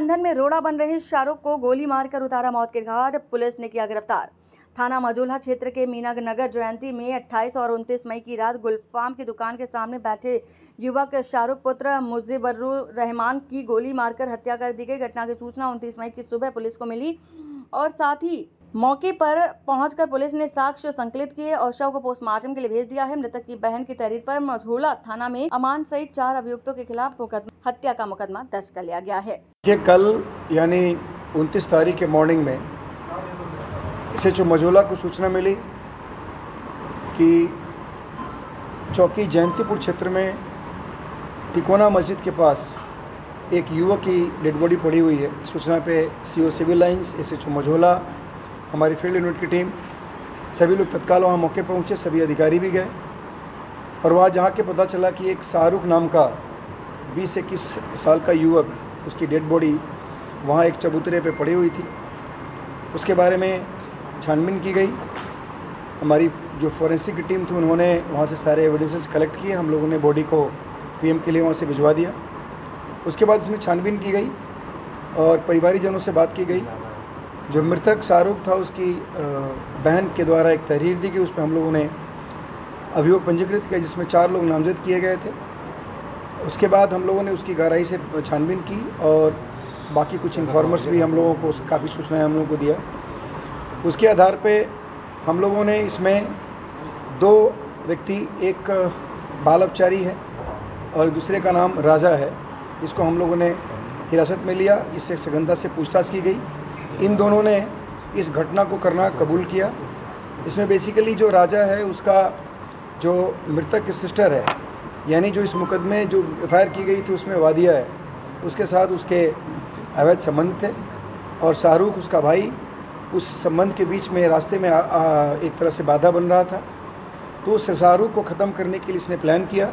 बंधन में रोड़ा बन रहे शाहरुख को गोली मारकर उतारा मौत के घाट, पुलिस ने किया गिरफ्तार। थाना मजूल्हा क्षेत्र के मीना नगर जयंती में 28 और 29 मई की रात गुलफाम की दुकान के सामने बैठे युवक शाहरुख पुत्र मुजीबुर रहमान की गोली मारकर हत्या कर दी गई। घटना की सूचना 29 मई की सुबह पुलिस को मिली और साथ ही मौके पर पहुंचकर पुलिस ने साक्ष्य संकलित किए और शव को पोस्टमार्टम के लिए भेज दिया है। मृतक की बहन की तहरीर पर मजूल्हा थाना में अमान सहित 4 अभियुक्तों के खिलाफ हत्या का मुकदमा दर्ज कर लिया गया है। कल यानी 29 तारीख के मॉर्निंग में SHO मजूल्हा को सूचना मिली कि चौकी जयंतीपुर क्षेत्र में तिकोना मस्जिद के पास एक युवक की डेड बॉडी पड़ी हुई है। सूचना पे CO सिविल लाइंस, SHO मजूल्हा, हमारी फील्ड यूनिट की टीम, सभी लोग तत्काल वहाँ मौके पर पहुँचे। सभी अधिकारी भी गए और वहाँ जहाँ के पता चला कि एक शाहरुख नाम का 20-21 साल का युवक, उसकी डेड बॉडी वहाँ एक चबूतरे पे पड़ी हुई थी। उसके बारे में छानबीन की गई। हमारी जो फोरेंसिक की टीम थी उन्होंने वहाँ से सारे एविडेंसेस कलेक्ट किए। हम लोगों ने बॉडी को PM के लिए वहाँ से भिजवा दिया। उसके बाद इसमें छानबीन की गई और परिवारीजनों से बात की गई। जो मृतक शाहरुख था उसकी बहन के द्वारा एक तहरीर दी गई, उस पर हम लोगों ने अभियोग पंजीकृत किया जिसमें 4 लोग नामजद किए गए थे। उसके बाद हम लोगों ने उसकी गहराई से छानबीन की और बाकी कुछ इन्फॉर्मर्स भी हम लोगों को काफ़ी सूचनाएं हम लोगों को दिया। उसके आधार पे हम लोगों ने इसमें 2 व्यक्ति, एक बाल अपचारी है और दूसरे का नाम राजा है, इसको हम लोगों ने हिरासत में लिया। इससे सघनता से पूछताछ की गई। इन दोनों ने इस घटना को करना कबूल किया। इसमें बेसिकली जो राजा है उसका जो मृतक की सिस्टर है, यानी जो इस मुकदमे जो FIR की गई थी उसमें वादिया है, उसके साथ उसके अवैध संबंध थे और शाहरुख उसका भाई उस संबंध के बीच में रास्ते में एक तरह से बाधा बन रहा था। तो उस शाहरुख को ख़त्म करने के लिए इसने प्लान किया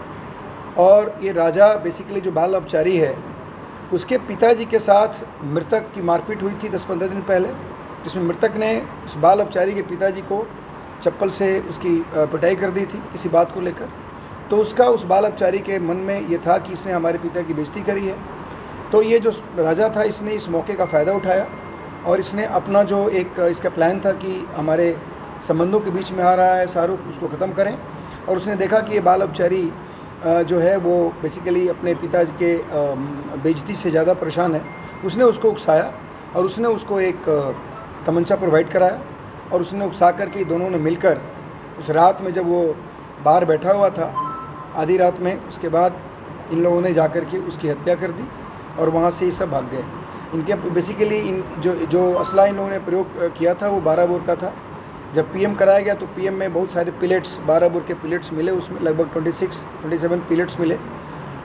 और ये राजा बेसिकली जो बाल अपचारी है उसके पिताजी के साथ मृतक की मारपीट हुई थी 10-15 दिन पहले, जिसमें मृतक ने उस बाल अपचारी के पिताजी को चप्पल से उसकी पिटाई कर दी थी किसी बात को लेकर। तो उसका उस बाल अपचारी के मन में ये था कि इसने हमारे पिता की बेइज्जती करी है। तो ये जो राजा था इसने इस मौके का फ़ायदा उठाया और इसने अपना जो एक इसका प्लान था कि हमारे संबंधों के बीच में आ रहा है शाहरुख, उसको ख़त्म करें। और उसने देखा कि ये बाल अपचारी जो है वो बेसिकली अपने पिताजी के बेइज्जती से ज़्यादा परेशान है। उसने उसको उकसाया और उसने उसको एक तमंचा प्रोवाइड कराया और उसने उकसा करके दोनों ने मिलकर उस रात में जब वो बाहर बैठा हुआ था आधी रात में, उसके बाद इन लोगों ने जाकर के उसकी हत्या कर दी और वहाँ से ये सब भाग गए। इनके बेसिकली इन जो असला इन लोगों ने प्रयोग किया था वो 12 बोर का था। जब PM कराया गया तो PM में बहुत सारे पिलेट्स, 12 बोर के पिलेट्स मिले, उसमें लगभग 27 पिलेट्स मिले।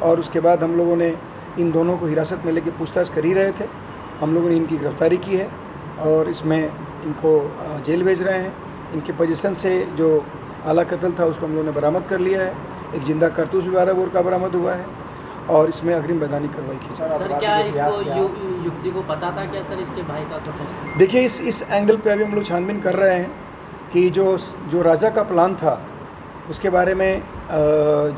और उसके बाद हम लोगों ने इन दोनों को हिरासत में लेकर पूछताछ कर ही रहे थे। हम लोगों ने इनकी गिरफ्तारी की है और इसमें इनको जेल भेज रहे हैं। इनके पोजीशन से जो आला कत्ल था उसको हम लोगों ने बरामद कर लिया है। एक जिंदा कारतूस भी 12 बोर का बरामद हुआ है और इसमें अग्रिम वैधानिक कार्रवाई की जाए। सर क्या इसको युक्ति को पता था क्या सर इसके भाई का कुछ? देखिए इस एंगल पे अभी हम लोग छानबीन कर रहे हैं कि जो राजा का प्लान था उसके बारे में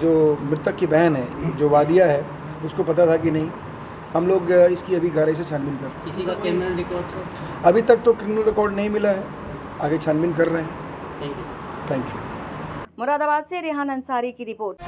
जो मृतक की बहन है जो वादिया है उसको पता था कि नहीं। हम लोग इसकी अभी गहराई से छानबीन कर रहे हैं। किसी का क्रिमिनल रिकॉर्ड सर? अभी तक तो क्रिमिनल रिकॉर्ड नहीं मिला है, आगे छानबीन कर रहे हैं। Thank you. Thank you. Moradabad से रेहान अंसारी की रिपोर्ट।